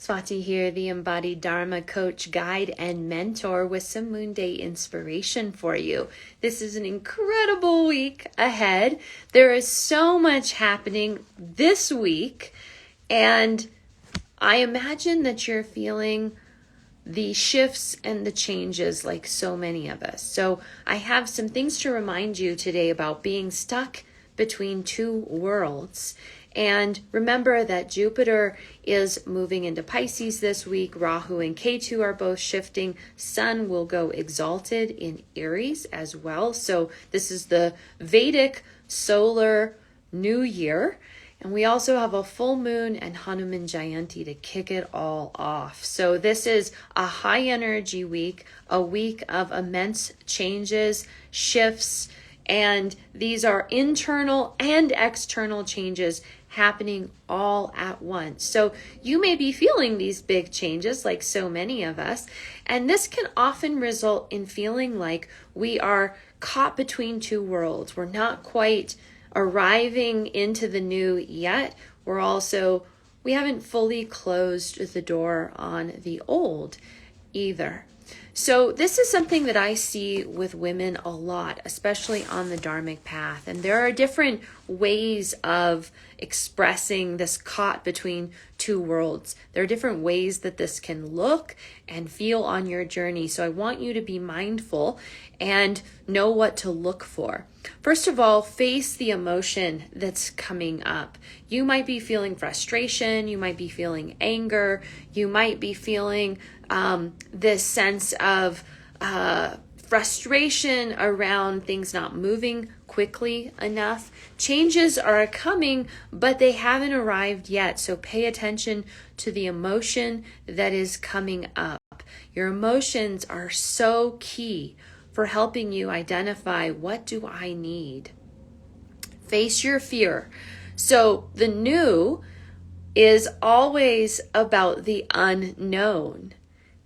Swati here, the embodied Dharma coach, guide, and mentor with some Moonday Inspiration for you. This is an incredible week ahead. There is so much happening this week, and I imagine that you're feeling the shifts and the changes like so many of us. So I have some things to remind you today about being stuck between two worlds. And remember that Jupiter is moving into Pisces this week. Rahu and Ketu are both shifting. Sun will go exalted in Aries as well. So this is the Vedic solar new year. And we also have a full moon and Hanuman Jayanti to kick it all off. So this is a high energy week, a week of immense changes, shifts, and these are internal and external changes happening all at once. So you may be feeling these big changes like so many of us, and this can often result in feeling like we are caught between two worlds. We're not quite arriving into the new yet. We haven't fully closed the door on the old either. So this is something that I see with women a lot, especially on the Dharmic path. And there are different ways of expressing this caught between two worlds. There are different ways that this can look and feel on your journey. So I want you to be mindful and know what to look for. First of all, face the emotion that's coming up. You might be feeling frustration. You might be feeling anger. You might be feeling this sense of frustration around things not moving quickly enough. Changes are coming, but they haven't arrived yet. So pay attention to the emotion that is coming up. Your emotions are so key for helping you identify, what do I need? Face your fear. So the new is always about the unknown.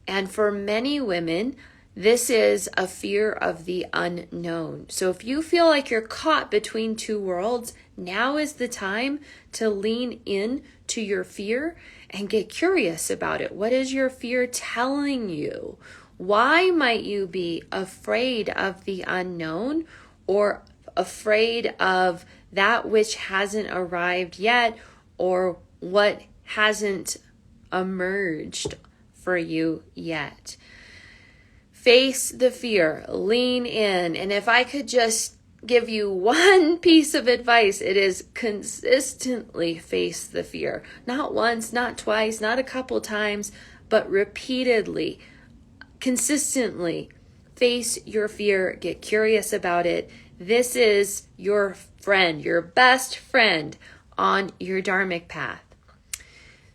And for many women, this is a fear of the unknown. So if you feel like you're caught between two worlds, now is the time to lean in to your fear and get curious about it. What is your fear telling you? Why might you be afraid of the unknown or afraid of that which hasn't arrived yet or what hasn't emerged for you yet? Face the fear, lean in. And if I could just give you one piece of advice, it is consistently face the fear. Not once, not twice, not a couple times, but repeatedly, consistently face your fear, get curious about it. This is your friend, your best friend on your Dharmic path.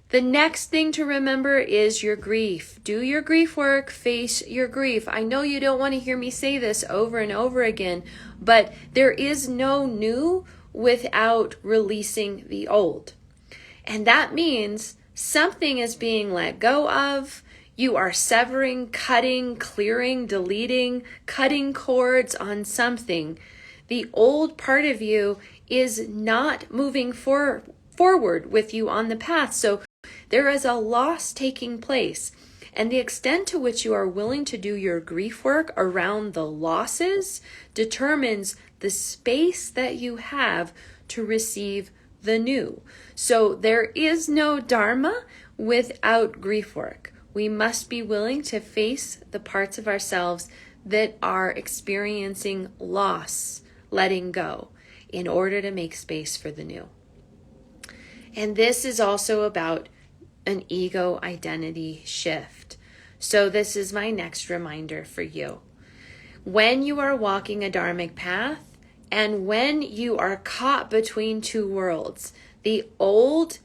The next thing to remember is your grief. Do your grief work, face your grief. I know you don't want to hear me say this over and over again, but there is no new without releasing the old. And that means something is being let go of. You are severing, cutting, clearing, deleting, cutting cords on something. The old part of you is not moving forward with you on the path. So there is a loss taking place, and the extent to which you are willing to do your grief work around the losses determines the space that you have to receive the new. So there is no Dharma without grief work. We must be willing to face the parts of ourselves that are experiencing loss, letting go, in order to make space for the new. And this is also about an ego identity shift. So this is my next reminder for you. When you are walking a Dharmic path and when you are caught between two worlds, the old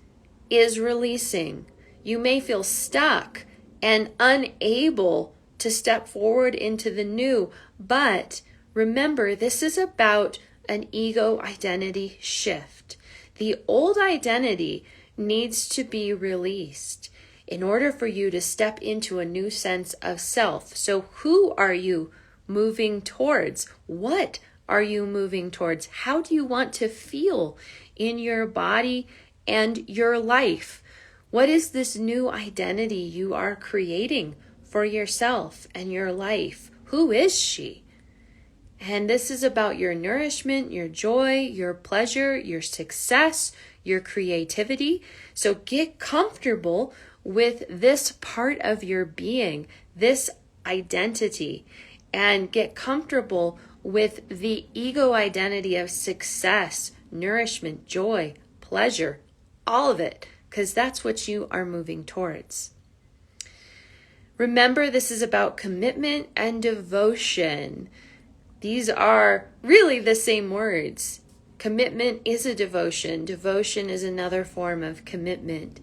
is releasing. You may feel stuck and unable to step forward into the new, but remember, this is about an ego identity shift. The old identity needs to be released in order for you to step into a new sense of self. So who are you moving towards? What are you moving towards? How do you want to feel in your body and your life? What is this new identity you are creating for yourself and your life? Who is she? And this is about your nourishment, your joy, your pleasure, your success, your creativity. So get comfortable with this part of your being, this identity, and get comfortable with the ego identity of success, nourishment, joy, pleasure, all of it, because that's what you are moving towards. Remember, this is about commitment and devotion. These are really the same words. Commitment is a devotion. Devotion is another form of commitment.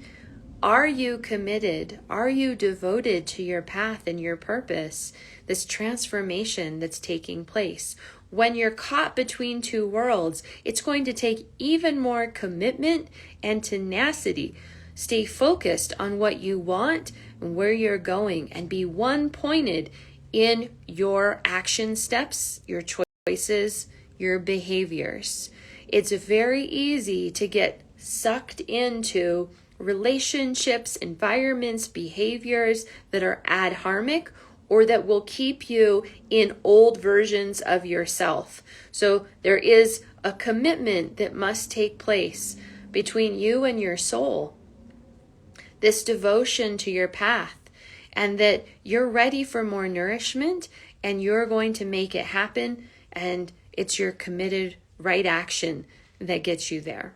Are you committed? Are you devoted to your path and your purpose? This transformation that's taking place. When you're caught between two worlds, it's going to take even more commitment and tenacity. Stay focused on what you want and where you're going, and be one-pointed in your action steps, your choices, your behaviors. It's very easy to get sucked into relationships, environments, behaviors that are adharmic or that will keep you in old versions of yourself. So there is a commitment that must take place between you and your soul. This devotion to your path, and that you're ready for more nourishment and you're going to make it happen, and it's your committed right action that gets you there.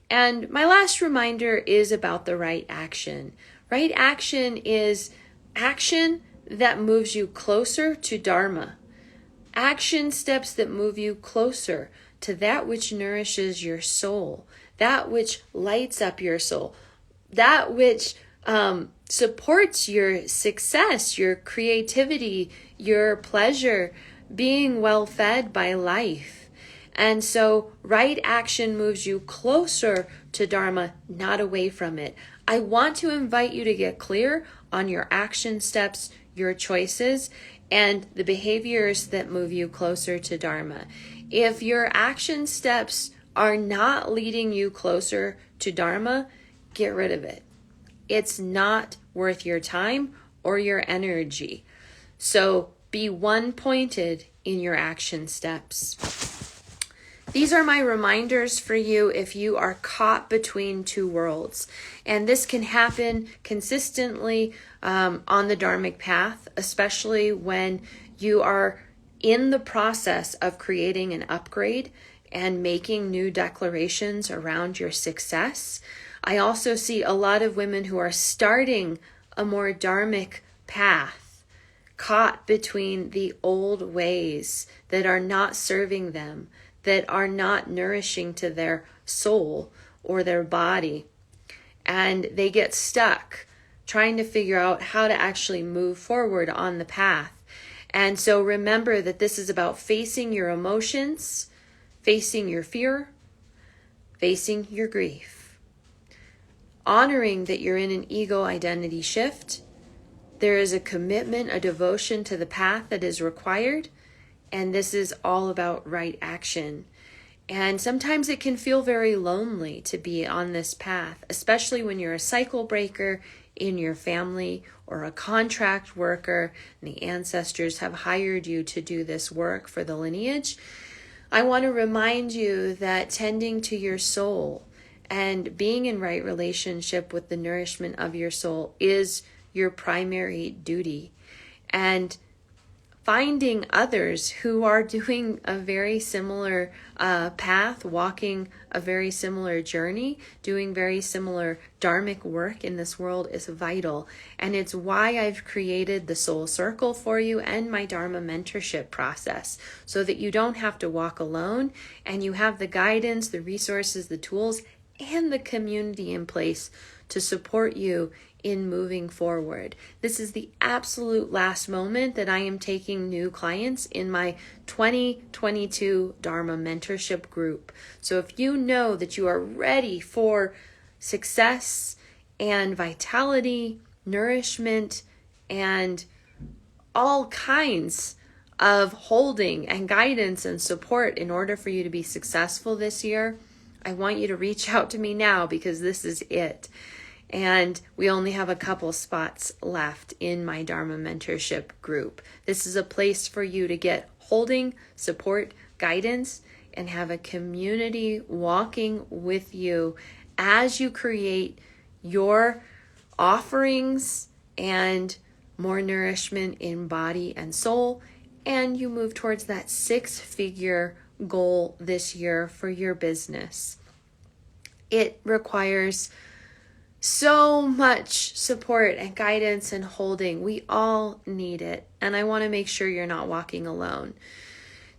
And my last reminder is about the right action. Right action is action that moves you closer to Dharma. Action steps that move you closer to that which nourishes your soul, that which lights up your soul, that which supports your success, your creativity, your pleasure, being well fed by life. And so right action moves you closer to Dharma, not away from it. I want to invite you to get clear on your action steps, your choices, and the behaviors that move you closer to Dharma. If your action steps are not leading you closer to Dharma, get rid of it. It's not worth your time or your energy. So be one-pointed in your action steps. These are my reminders for you if you are caught between two worlds. And this can happen consistently on the Dharmic path, especially when you are in the process of creating an upgrade and making new declarations around your success. I also see a lot of women who are starting a more dharmic path, caught between the old ways that are not serving them, that are not nourishing to their soul or their body. And they get stuck trying to figure out how to actually move forward on the path. And so remember that this is about facing your emotions, facing your fear, facing your grief. Honoring that you're in an ego identity shift. There is a commitment, a devotion to the path that is required. And this is all about right action. And sometimes it can feel very lonely to be on this path, especially when you're a cycle breaker in your family or a contract worker and the ancestors have hired you to do this work for the lineage. I want to remind you that tending to your soul and being in right relationship with the nourishment of your soul is your primary duty. And finding others who are doing a very similar path, walking a very similar journey, doing very similar dharmic work in this world is vital. And it's why I've created the Soul Circle for you and my Dharma mentorship process, so that you don't have to walk alone and you have the guidance, the resources, the tools, and the community in place to support you in moving forward. This is the absolute last moment that I am taking new clients in my 2022 Dharma mentorship group. So if you know that you are ready for success and vitality, nourishment, and all kinds of holding and guidance and support in order for you to be successful this year, I want you to reach out to me now, because this is it. And we only have a couple spots left in my Dharma mentorship group. This is a place for you to get holding, support, guidance, and have a community walking with you as you create your offerings and more nourishment in body and soul, and you move towards that 6-figure goal this year for your business. It requires so much support and guidance and holding. We all need it, and I want to make sure you're not walking alone.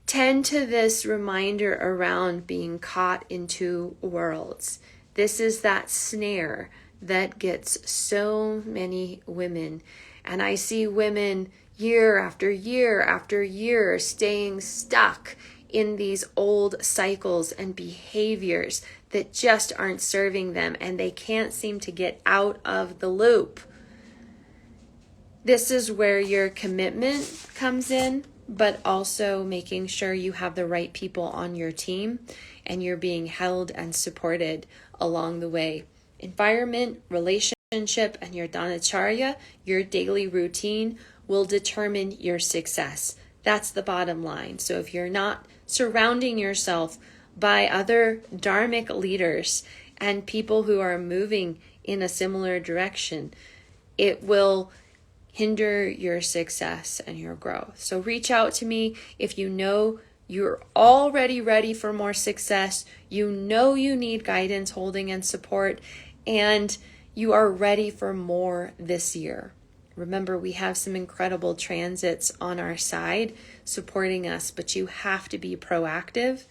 Tend to this reminder around being caught in two worlds. This is that snare that gets so many women. And I see women year after year after year staying stuck in these old cycles and behaviors that just aren't serving them, and they can't seem to get out of the loop. This is where your commitment comes in, but also making sure you have the right people on your team and you're being held and supported along the way. Environment, relationship, and your dhanacharya, your daily routine, will determine your success. That's the bottom line. So if you're not surrounding yourself by other dharmic leaders and people who are moving in a similar direction, it will hinder your success and your growth. So reach out to me if you know you're already ready for more success, you know you need guidance, holding, and support, and you are ready for more this year. Remember, we have some incredible transits on our side supporting us, but you have to be proactive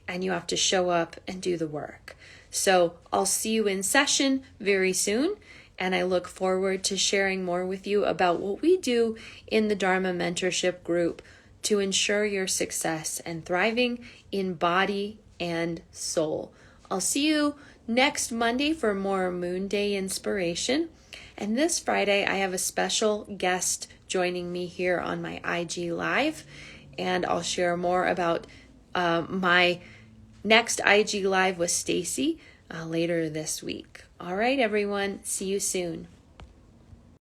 and you have to show up and do the work. So I'll see you in session very soon, and I look forward to sharing more with you about what we do in the Dharma mentorship group to ensure your success and thriving in body and soul. I'll see you next Monday for more Moonday Inspiration. And this Friday, I have a special guest joining me here on my IG Live, and I'll share more about my next IG Live with Stacy later this week. All right, everyone. See you soon.